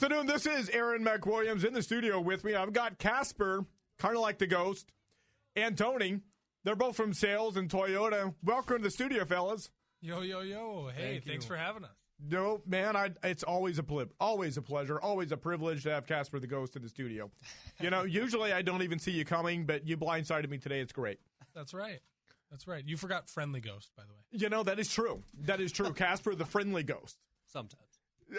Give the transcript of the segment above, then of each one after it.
afternoon. This is Aaron McWilliams in the studio with me. I've got Casper, kind of like the ghost, and Tony. They're both from sales and Toyota. Welcome to the studio, fellas. Yo, yo, yo. Hey, thanks for having us. No, man, it's always a pleasure, always a privilege to have Casper the Ghost in the studio. You know, usually I don't even see you coming, but you blindsided me today. It's great. That's right. You forgot friendly ghost, by the way. You know, that is true. Casper the friendly ghost. Sometimes.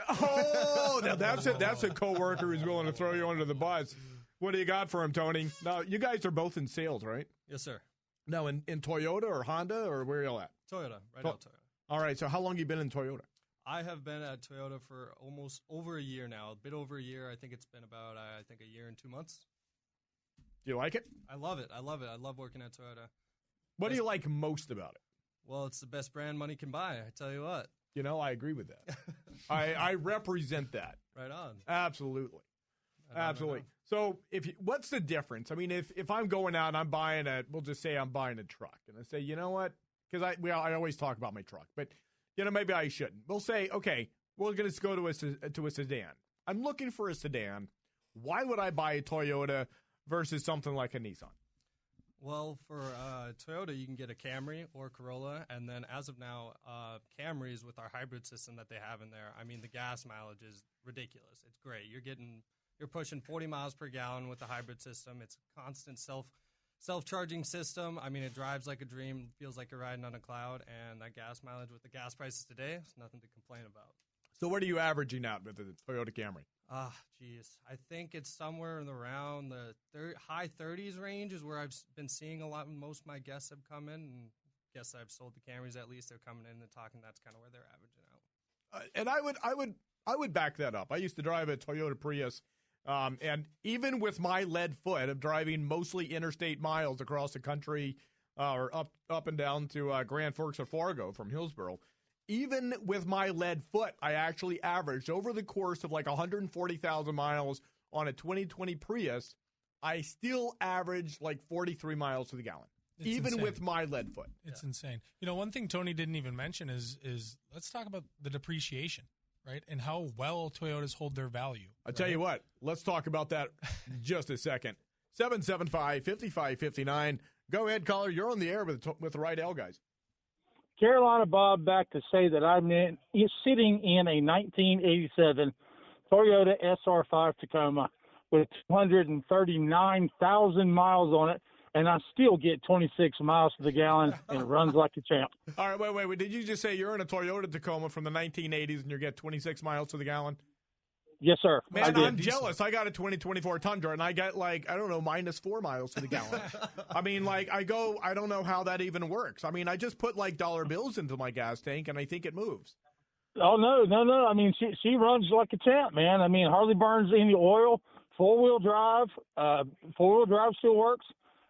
Oh, now that's a coworker who's willing to throw you under the bus. What do you got for him, Tony? Now, you guys are both in sales, right? Yes, sir. No, in Toyota or Honda, or where are you at? Toyota, right now Toyota. All right, so how long you been in Toyota? I have been at Toyota for almost over a year now, a bit over a year. I think it's been about, a year and 2 months. Do you like it? I love it. I love working at Toyota. What do you like most about it? Well, it's the best brand money can buy, I tell you what. You know, I agree with that. I represent that. Right on. Absolutely. Absolutely. So, what's the difference? I mean, if I'm going out and I'm buying we'll just say I'm buying a truck, and I say, you know what? Because I always talk about my truck, but you know, maybe I shouldn't. We'll say, okay, we're going to go to a sedan. I'm looking for a sedan. Why would I buy a Toyota versus something like a Nissan? Well, for Toyota, you can get a Camry or Corolla, and then as of now, Camrys with our hybrid system that they have in there, I mean, the gas mileage is ridiculous. It's great. You're pushing 40 miles per gallon with the hybrid system. It's a constant self-charging system. I mean, it drives like a dream, feels like you're riding on a cloud, and that gas mileage with the gas prices today, it's nothing to complain about. So what are you averaging out with the Toyota Camry? I think it's somewhere around the high 30s range is where I've been seeing most of my guests have come in, and guests I've sold the Camrys at least, they're coming in and talking, that's kind of where they're averaging out. And I would back that up. I used to drive a Toyota Prius, and even with my lead foot of driving mostly interstate miles across the country, or up and down to Grand Forks or Fargo from Hillsboro, even with my lead foot, I actually averaged over the course of like 140,000 miles on a 2020 Prius. I still averaged like 43 miles to the gallon, even with my lead foot. It's insane. You know, one thing Tony didn't even mention is let's talk about the depreciation, right? And how well Toyotas hold their value. I'll tell you what, let's talk about that in just a second. 775-5559. Go ahead, caller. You're on the air with the Rydell guys. Carolina Bob back to say that I'm sitting in a 1987 Toyota SR5 Tacoma with 239,000 miles on it, and I still get 26 miles to the gallon, and it runs like a champ. All right, wait. Did you just say you're in a Toyota Tacoma from the 1980s and you get 26 miles to the gallon? Yes, sir. Man, I'm jealous. I got a 2024 Tundra, and I get minus 4 miles to the gallon. I mean, I don't know how that even works. I mean, I just put dollar bills into my gas tank, and I think it moves. Oh, no. I mean, she runs like a champ, man. I mean, hardly burns any oil, four-wheel drive still works.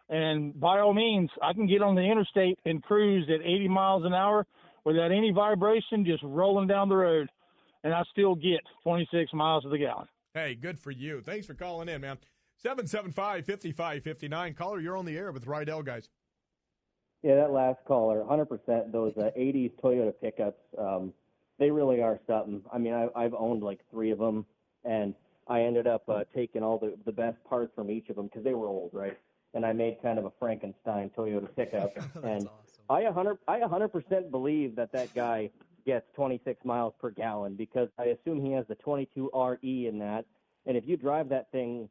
And by all means, I can get on the interstate and cruise at 80 miles an hour without any vibration, just rolling down the road. And I still get 26 miles to the gallon. Hey, good for you. Thanks for calling in, man. 775-5559. Caller, you're on the air with Rydell, guys. Yeah, that last caller, 100%, those 80s Toyota pickups, they really are something. I mean, I've owned like 3 of them, and I ended up taking all the best parts from each of them because they were old, right? And I made kind of a Frankenstein Toyota pickup. And awesome. I 100% believe that guy gets 26 miles per gallon because I assume he has the 22 RE in that. And if you drive that thing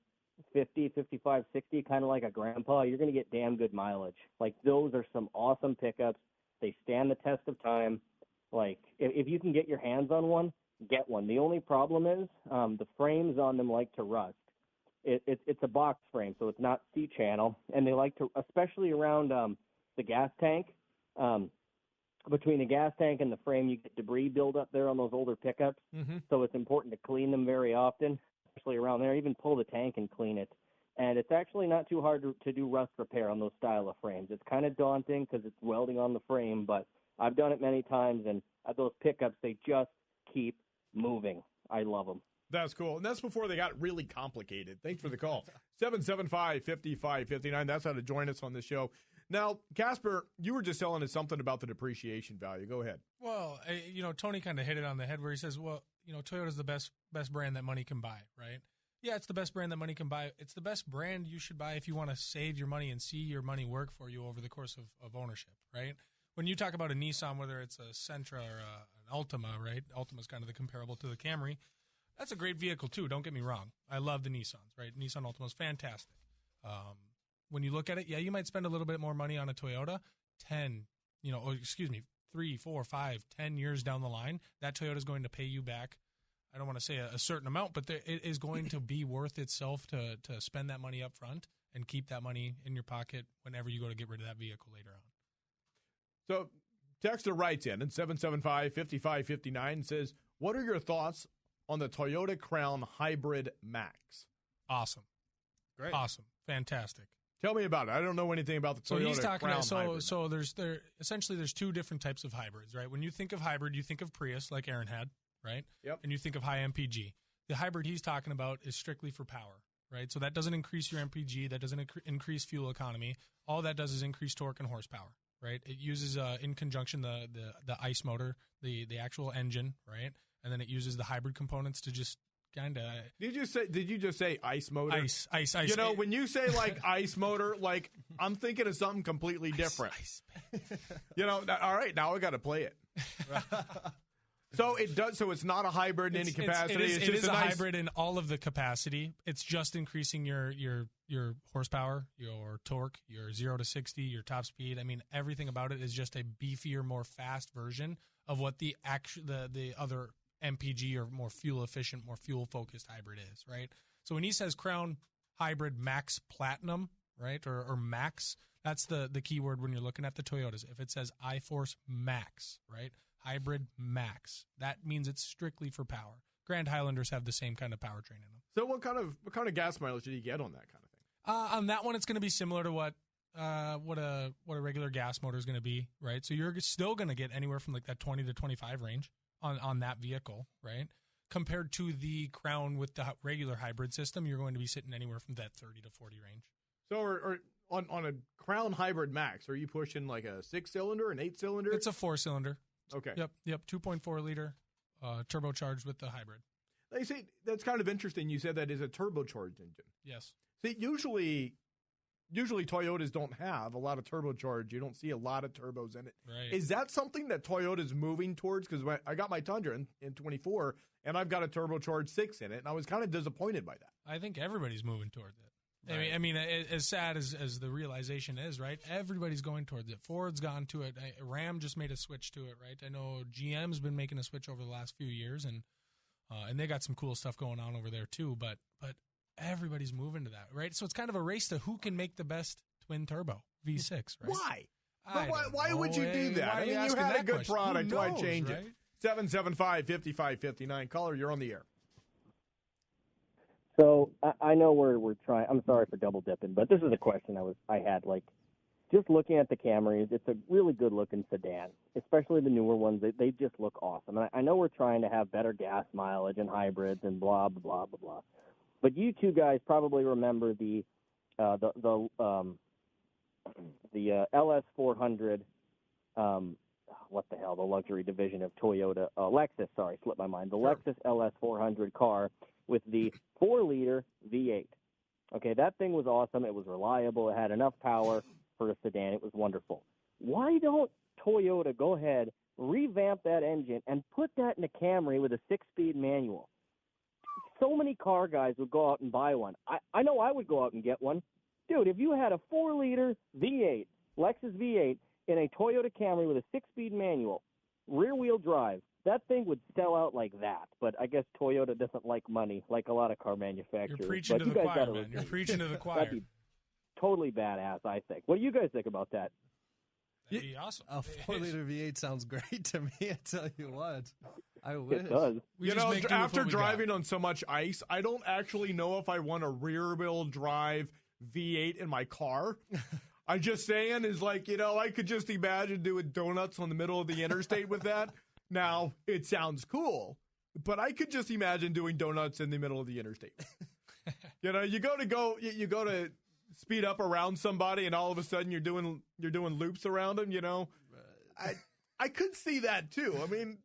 50, 55, 60, kind of like a grandpa, you're going to get damn good mileage. Like, those are some awesome pickups. They stand the test of time. Like, if you can get your hands on one, get one. The only problem is the frames on them like to rust. It's a box frame, so it's not C-channel. And they like to, especially around the gas tank, between the gas tank and the frame, you get debris build up there on those older pickups. Mm-hmm. So it's important to clean them very often, especially around there. Even pull the tank and clean it. And it's actually not too hard to do rust repair on those style of frames. It's kind of daunting because it's welding on the frame, but I've done it many times. And those pickups, they just keep moving. I love them. That's cool. And that's before they got really complicated. Thanks for the call. 775-5559. That's how to join us on the show. Now, Casper, you were just telling us something about the depreciation value. Go ahead. Well, Tony kind of hit it on the head where he says, well, Toyota's the best brand that money can buy, right? Yeah, it's the best brand that money can buy. It's the best brand you should buy if you want to save your money and see your money work for you over the course of ownership, right? When you talk about a Nissan, whether it's a Sentra or an Altima, right? Altima's kind of the comparable to the Camry. That's a great vehicle too, don't get me wrong. I love the Nissans, right? Nissan Altima's fantastic. When you look at it, yeah, you might spend a little bit more money on a Toyota 3, 4, 5, 10 years down the line, that Toyota is going to pay you back. I don't want to say a certain amount, but it is going to be worth itself to spend that money up front and keep that money in your pocket whenever you go to get rid of that vehicle later on. So Texter writes in 775-5559 says, what are your thoughts on the Toyota Crown Hybrid Max? Awesome. Great. Awesome. Fantastic. Tell me about it. I don't know anything about the Toyota Crown Hybrid. So there's two different types of hybrids, right? When you think of hybrid, you think of Prius, like Aaron had, right? Yep. And you think of high MPG. The hybrid he's talking about is strictly for power, right? So that doesn't increase your MPG, that doesn't increase fuel economy. All that does is increase torque and horsepower, right? It uses in conjunction the ICE motor, the actual engine, right? And then it uses the hybrid components to just kind of. Did you just say ICE motor? Ice. You know, when you say like ICE motor, like I'm thinking of something completely different. Ice. All right, now I got to play it. So it does. So it's not a hybrid in any capacity. It is a hybrid in all of the capacity. It's just increasing your horsepower, your torque, your 0 to 60, your top speed. I mean, everything about it is just a beefier, more fast version of what the other MPG or more fuel efficient, more fuel focused hybrid is, right? So when he says Crown Hybrid Max Platinum, right, or Max, that's the key word when you're looking at the Toyotas. If it says iForce Max, right, Hybrid Max, that means it's strictly for power. Grand Highlanders have the same kind of powertrain in them. So what kind of gas mileage did you get on that kind of thing? On that one, it's going to be similar to what a regular gas motor is going to be, right? So you're still going to get anywhere from like that 20 to 25 range on that vehicle, right? Compared to the Crown with the regular hybrid system, you're going to be sitting anywhere from that 30 to 40 range. So or on a Crown Hybrid Max, are you pushing like a 6-cylinder, an 8-cylinder? It's a 4-cylinder. Okay. Yep. 2.4 liter, turbocharged with the hybrid. They say that's kind of interesting. You said that is a turbocharged engine. Yes. See, usually Toyotas don't have a lot of turbocharged. You don't see a lot of turbos in it. Right. Is that something that Toyota's moving towards? Because I got my Tundra in 24, and I've got a turbocharged 6 in it, and I was kind of disappointed by that. I think everybody's moving towards it. Right. I mean, as sad as the realization is, right? Everybody's going towards it. Ford's gone to it. Ram just made a switch to it, right? I know GM's been making a switch over the last few years, and they got some cool stuff going on over there too. But everybody's moving to that, right? So it's kind of a race to who can make the best twin turbo V6, right? Why would you do that? I mean, you had a good product. Why change it? 775-5559. Caller, you're on the air. So I know we're trying. I'm sorry for double dipping, but this is a question I had. Like, just looking at the Camrys, it's a really good looking sedan, especially the newer ones. They just look awesome. And I know we're trying to have better gas mileage and hybrids and blah blah blah blah blah. But you two guys probably remember the LS400. What the hell? The luxury division of Toyota, Lexus. Sorry, slipped my mind. The Lexus LS400 car with the 4-liter V8. Okay, that thing was awesome. It was reliable. It had enough power for a sedan. It was wonderful. Why don't Toyota go ahead, revamp that engine, and put that in a Camry with a 6-speed manual? So many car guys would go out and buy one. I know I would go out and get one. Dude, if you had a 4-liter V8, Lexus V8, in a Toyota Camry with a 6-speed manual, rear-wheel drive, that thing would sell out like that. But I guess Toyota doesn't like money, like a lot of car manufacturers. You're preaching to the choir, man. You're preaching to the choir. That'd be totally badass, I think. What do you guys think about that? That'd be awesome. A 4-liter V8 sounds great to me, I tell you what. I wish. It does. After driving on so much ice, I don't actually know if I want a rear-wheel drive V8 in my car. I'm just saying, is like, I could just imagine doing donuts on the middle of the interstate with that. Now, it sounds cool, but I could just imagine doing donuts in the middle of the interstate. You go to speed up around somebody, and all of a sudden you're doing loops around them. You know, I could see that too. I mean,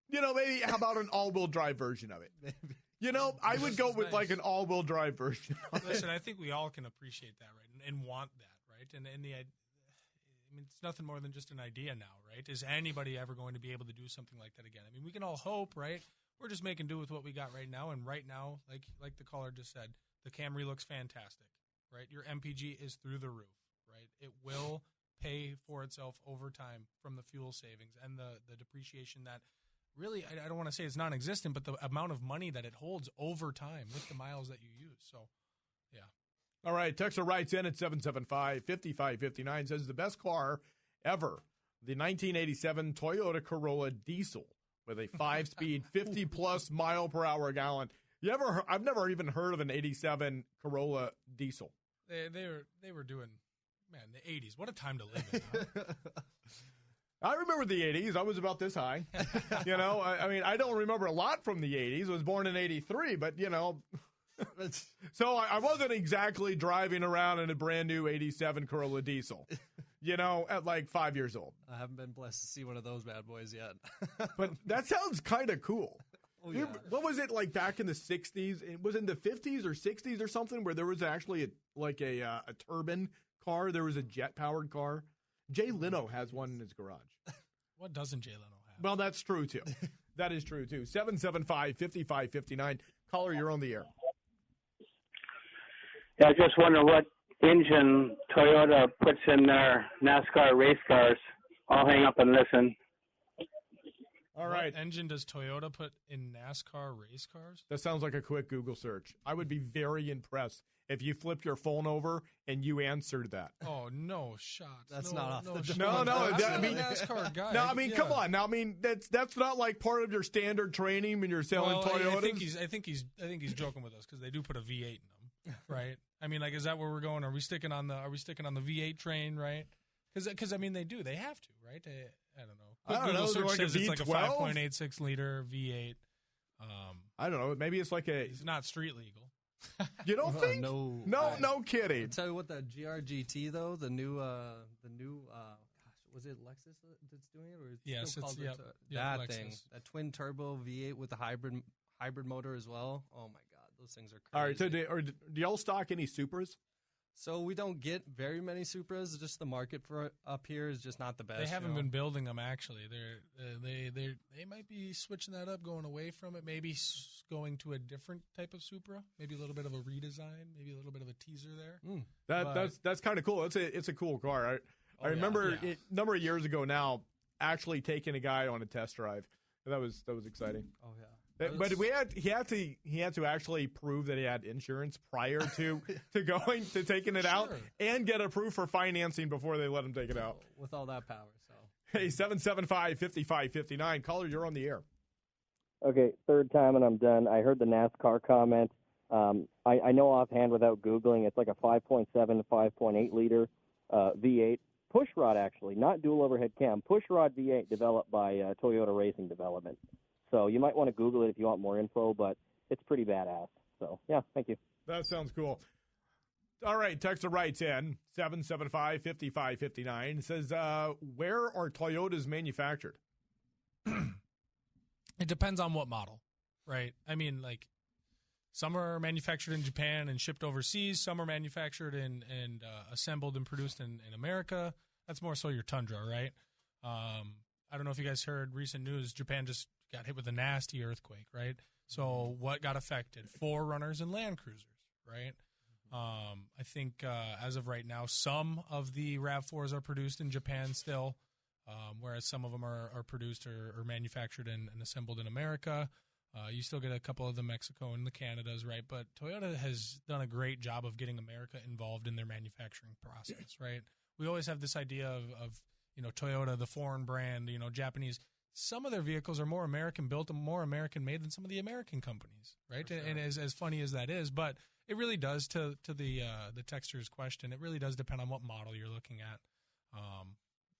you know, maybe how about an all-wheel drive version of it? Maybe. You know, I would go with like an all-wheel drive version. Listen, I think we all can appreciate that, right, and want that, right? And I mean, it's nothing more than just an idea now, right? Is anybody ever going to be able to do something like that again? I mean, we can all hope, right? We're just making do with what we got right now, and right now, like the caller just said, the Camry looks fantastic, right? Your MPG is through the roof, right? It will pay for itself over time from the fuel savings and the depreciation that really, I don't want to say it's non-existent, but the amount of money that it holds over time with the miles that you use. So, yeah. All right, Texter writes in at 775-5559, says the best car ever, the 1987 Toyota Corolla diesel with a 5-speed, 50-plus mile per hour gallon. I've never even heard of an 87 Corolla diesel. They were doing, man, the 80s. What a time to live in, huh? I remember the 80s. I was about this high. You know, I mean, I don't remember a lot from the 80s. I was born in 83, but, you know. So I wasn't exactly driving around in a brand new 87 Corolla diesel, you know, at like 5 years old. I haven't been blessed to see one of those bad boys yet. But that sounds kind of cool. Oh, yeah. What was it like back in the 60s? It was in the 50s or 60s or something where there was actually a turbine car. There was a jet-powered car. Jay Leno has one in his garage. What doesn't Jay Leno have? Well, that's true, too. That is true, too. 775-5559. Caller, you're on the air. Yeah, I just wonder what engine Toyota puts in their NASCAR race cars. I'll hang up and listen. All right. What engine does Toyota put in NASCAR race cars? That sounds like a quick Google search. I would be very impressed if you flipped your phone over and you answered that. Oh, no shots. That's no, not off no the shots. No, I mean, NASCAR guy. No, I mean, come on. Now, I mean, that's not like part of your standard training when you're selling Toyotas. I think he's joking with us because they do put a V8 in them, right? I mean, like, is that where we're going? Are we sticking on the V8 train, right? Because I mean, they do. They have to, right? I don't know. Google search says it's like a 5.86 liter V8. I don't know. Maybe it's like it's not street legal. You don't think? No kidding. I'll tell you what, the GRGT though, the new, was it Lexus that's doing it, or is yes, still it's called that Lexus thing, that twin turbo V8 with the hybrid motor as well. Oh my God, those things are crazy. All right, so do y'all stock any Supras? So we don't get very many Supras. Just the market for up here is just not the best. They haven't been building them actually. They might be switching that up, going away from it. Maybe going to a different type of Supra. Maybe a little bit of a redesign. Maybe a little bit of a teaser there. That's kind of cool. It's a cool car. I remember a number of years ago now actually taking a guy on a test drive. That was exciting. Oh yeah. But he had to actually prove that he had insurance prior to taking it out and get approved for financing before they let him take it out. With all that power, so. Hey, 775-5559. Caller, you're on the air. Okay, third time and I'm done. I heard the NASCAR comment. I know offhand without Googling, it's like a 5.7 to 5.8 liter V8 pushrod, actually, not dual overhead cam. Pushrod V8 developed by Toyota Racing Development. So you might want to Google it if you want more info, but it's pretty badass. So, yeah, thank you. That sounds cool. All right, Texter writes in, 775-5559, says, where are Toyotas manufactured? It depends on what model, right? I mean, like, some are manufactured in Japan and shipped overseas. Some are manufactured and assembled and produced in America. That's more so your Tundra, right? I don't know if you guys heard recent news. Japan just got hit with a nasty earthquake, right? So what got affected? 4Runners and Land Cruisers, right? I think as of right now, some of the RAV4s are produced in Japan still, whereas some of them are produced or manufactured and assembled in America. You still get a couple of the Mexico and the Canadas, right? But Toyota has done a great job of getting America involved in their manufacturing process, right? We always have this idea of Toyota, the foreign brand, Japanese. Some of their vehicles are more American built and more American made than some of the American companies, right? Sure. And as funny as that is, but it really does to the texter's question. It really does depend on what model you're looking at,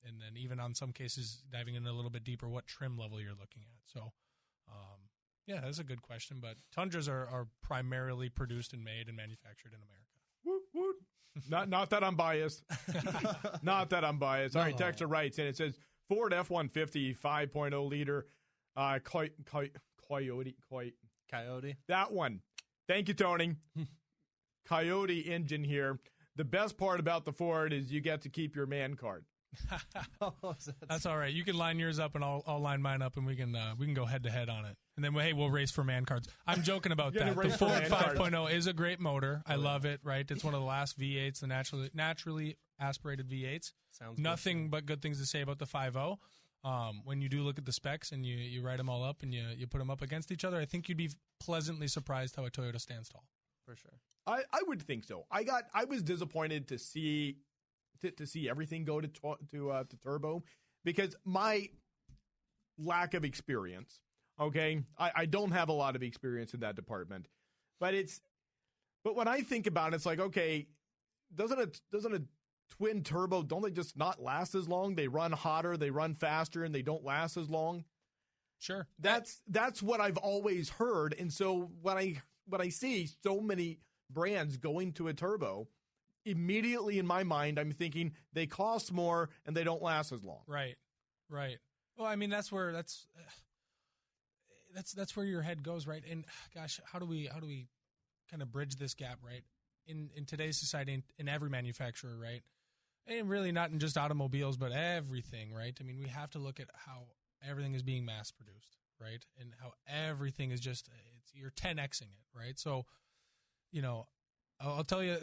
and then even on some cases diving in a little bit deeper, what trim level you're looking at. So, yeah, that's a good question. But Tundras are primarily produced and made and manufactured in America. Woot, woot. Not that I'm biased. Not that I'm biased. All right, texter writes, and it says Ford F-150 5.0 liter Coyote. That one. Thank you, Tony. Coyote engine here. The best part about the Ford is you get to keep your man card. That's all right. You can line yours up, and I'll line mine up, and we can go head to head on it. And then we'll race for man cards. I'm joking about that. The Ford 5.0 is a great motor. I love it. Right, it's one of the last V8s, the naturally aspirated V8s. Sounds nothing but good things to say about the 5.0. When you do look at the specs and you write them all up and you put them up against each other, I think you'd be pleasantly surprised how a Toyota stands tall. For sure. I would think so. I was disappointed to see everything go to turbo because my lack of experience. Okay, I don't have a lot of experience in that department, but when I think about it, it's like, okay, doesn't a twin turbo, don't they just not last as long? They run hotter, they run faster, and they don't last as long. Sure, that's what I've always heard, and so when I see so many brands going to a turbo, immediately in my mind, I'm thinking they cost more and they don't last as long. Right. Well, I mean, that's where your head goes, right? And gosh, how do we kind of bridge this gap, right? In today's society, in every manufacturer, right? And really not in just automobiles, but everything, right? I mean, we have to look at how everything is being mass produced, right? And how everything is just, you're 10xing it, right? So, I'll tell you,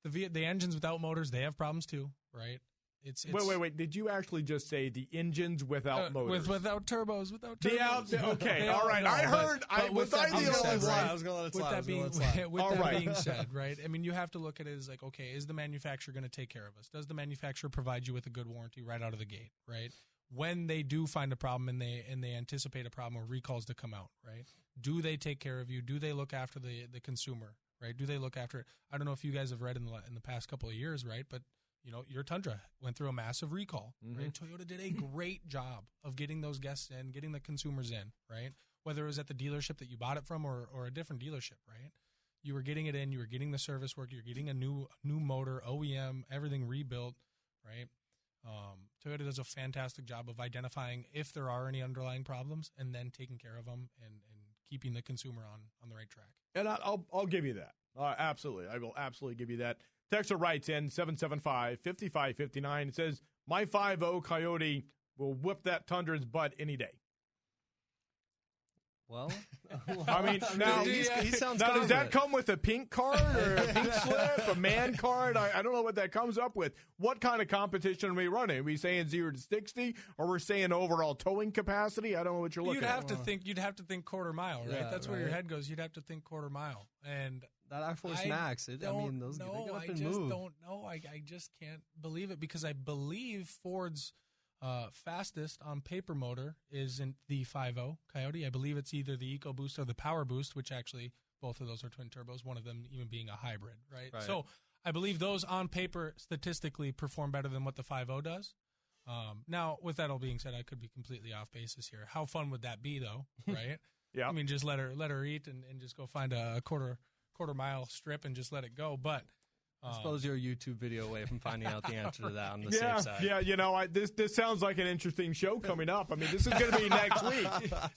the engines without motors, they have problems too, right? It's Wait. Did you actually just say the engines without motors? Without turbos, without turbos. Yeah, okay, all right. I heard. Was I the only one? I was going to let it slide. With that being said, right? I mean, you have to look at it as like, okay, is the manufacturer going to take care of us? Does the manufacturer provide you with a good warranty right out of the gate, right? When they do find a problem and they anticipate a problem or recalls to come out, right? Do they take care of you? Do they look after the consumer, right? Do they look after it? I don't know if you guys have read in the past couple of years, right? But your Tundra went through a massive recall, right? Toyota did a great job of getting those guests in, getting the consumers in, right? Whether it was at the dealership that you bought it from or a different dealership, right? You were getting it in, you were getting the service work, you're getting a new motor, OEM, everything rebuilt, right? Toyota does a fantastic job of identifying if there are any underlying problems and then taking care of them and keeping the consumer on the right track. And I'll give you that. Absolutely. I will absolutely give you that. Texter writes in 775-5559. It says, my 5.0 Coyote will whip that Tundra's butt any day. Well, I mean, now, he sounds now does that confident. come with a pink card or a pink slip, a man card? I don't know what that comes up with. What kind of competition are we running? Are we saying 0 to 60, or we're saying overall towing capacity? I don't know what you're looking at. You'd have to think quarter mile, right? Yeah, That's where your head goes. You'd have to think quarter mile, and that R-Force Max. They get up and move. I just don't know. I just can't believe it because I believe Ford's fastest on paper motor is in the 5.0 Coyote. I believe it's either the EcoBoost or the Power Boost, which actually both of those are twin turbos, one of them even being a hybrid, right? So I believe those on paper statistically perform better than what the 5.0 does. Now, with that all being said, I could be completely off basis here. How fun would that be, though, right? Yeah. I mean, just let her eat and just go find a quarter mile strip and just let it go. But I suppose you're a YouTube video away from finding out the answer to that on the safe side. Yeah, this sounds like an interesting show coming up. I mean, this is going to be next week.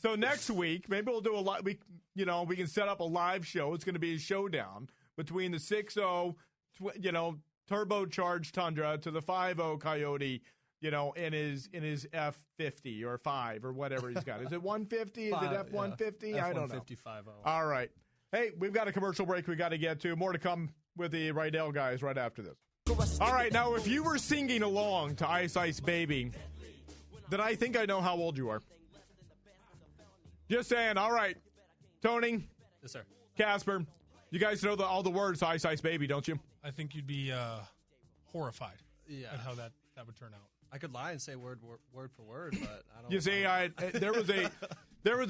So next week, maybe we'll do a lot. We can set up a live show. It's going to be a showdown between the 6.0, turbocharged Tundra to the 5.0 Coyote. In his F50 or 5 or whatever he's got. Is it 150? Is it F150? Yeah. I don't know. F150 5.0. All right. Hey, we've got a commercial break we got to get to. More to come with the Rydell guys right after this. All right, now if you were singing along to Ice Ice Baby, then I think I know how old you are. Just saying. All right, Tony. Yes, sir. Casper, you guys know all the words to Ice Ice Baby, don't you? I think you'd be horrified at how that would turn out. I could lie and say word for word, but I don't. You see, there was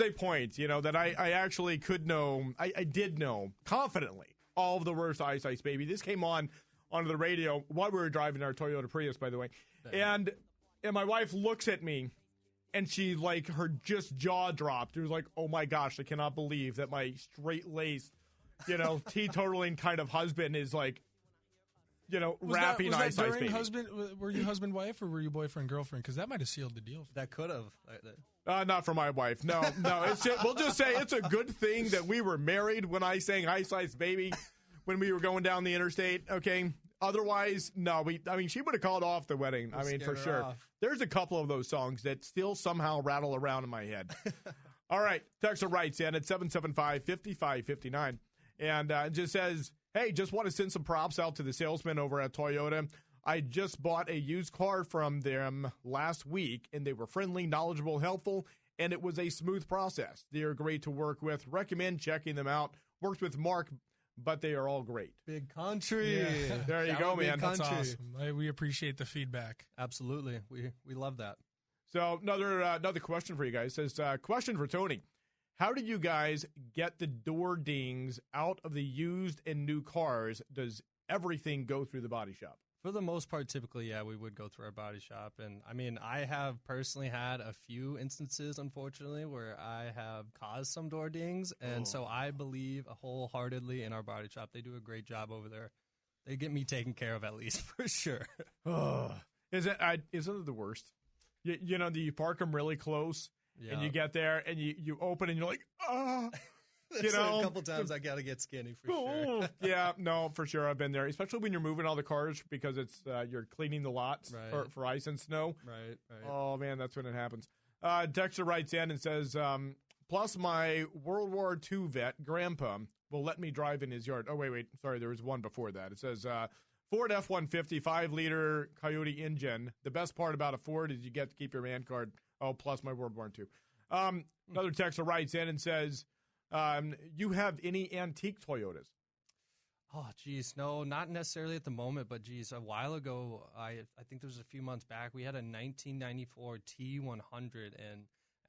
a point, that I actually could know. I did know confidently all of the words to Ice Ice Baby. This came onto the radio while we were driving our Toyota Prius, by the way, and my wife looks at me, and she her just jaw dropped. It was like, oh my gosh, I cannot believe that my straight laced, teetotaling kind of husband is wrapping was that Ice Ice during Baby. Were you husband wife or were you boyfriend girlfriend? Because that might have sealed the deal. That could have. Not for my wife. No. We'll just say it's a good thing that we were married when I sang Ice Ice Baby when we were going down the interstate. Okay. Otherwise, no. She would have called off the wedding. For sure. There's a couple of those songs that still somehow rattle around in my head. All right. Texter writes in at 775-5559 and just says, hey, just want to send some props out to the salesman over at Toyota. I just bought a used car from them last week, and they were friendly, knowledgeable, helpful, and it was a smooth process. They are great to work with. Recommend checking them out. Worked with Mark, but they are all great. Big country. Yeah. There you go, man. That's awesome. We appreciate the feedback. Absolutely. We love that. So another question for you guys. It says, question for Tony. How do you guys get the door dings out of the used and new cars? Does everything go through the body shop? For the most part, typically, yeah, we would go through our body shop. And, I have personally had a few instances, unfortunately, where I have caused some door dings. And so I believe wholeheartedly in our body shop. They do a great job over there. They get me taken care of, at least, for sure. Isn't it the worst? You park them really close, and you get there, and you open, and you're like, oh. A couple times I got to get skinny for sure. Yeah, no, for sure. I've been there, especially when you're moving all the cars because it's you're cleaning the lots for ice and snow. Right. Oh, man, that's when it happens. Dexter writes in and says, plus my World War II vet, Grandpa, will let me drive in his yard. Oh, wait. Sorry, there was one before that. It says, Ford F-150, 5-liter Coyote engine. The best part about a Ford is you get to keep your man card. Oh, plus my World War II. Another texter writes in and says, you have any antique Toyotas? Oh, geez. No, not necessarily at the moment, but geez, a while ago, I think there was a few months back, we had a 1994 T100,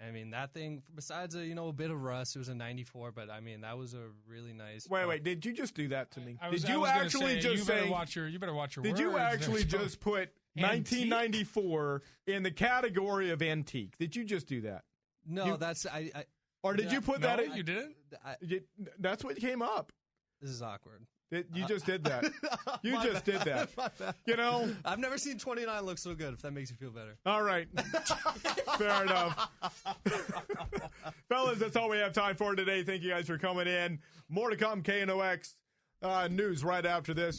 and that thing, besides a bit of rust, it was a 94, but that was a really nice. Wait, did you just do that to me? Did you actually just say? You better watch your words. Did you actually just put 1994 in the category of antique? Did you just do that? No, that's Or did you put that in? You didn't? That's what came up. This is awkward. You just did that. You just did that. I've never seen 29 look so good, if that makes you feel better. All right. Fair enough. Fellas, that's all we have time for today. Thank you guys for coming in. More to come, KNOX News right after this.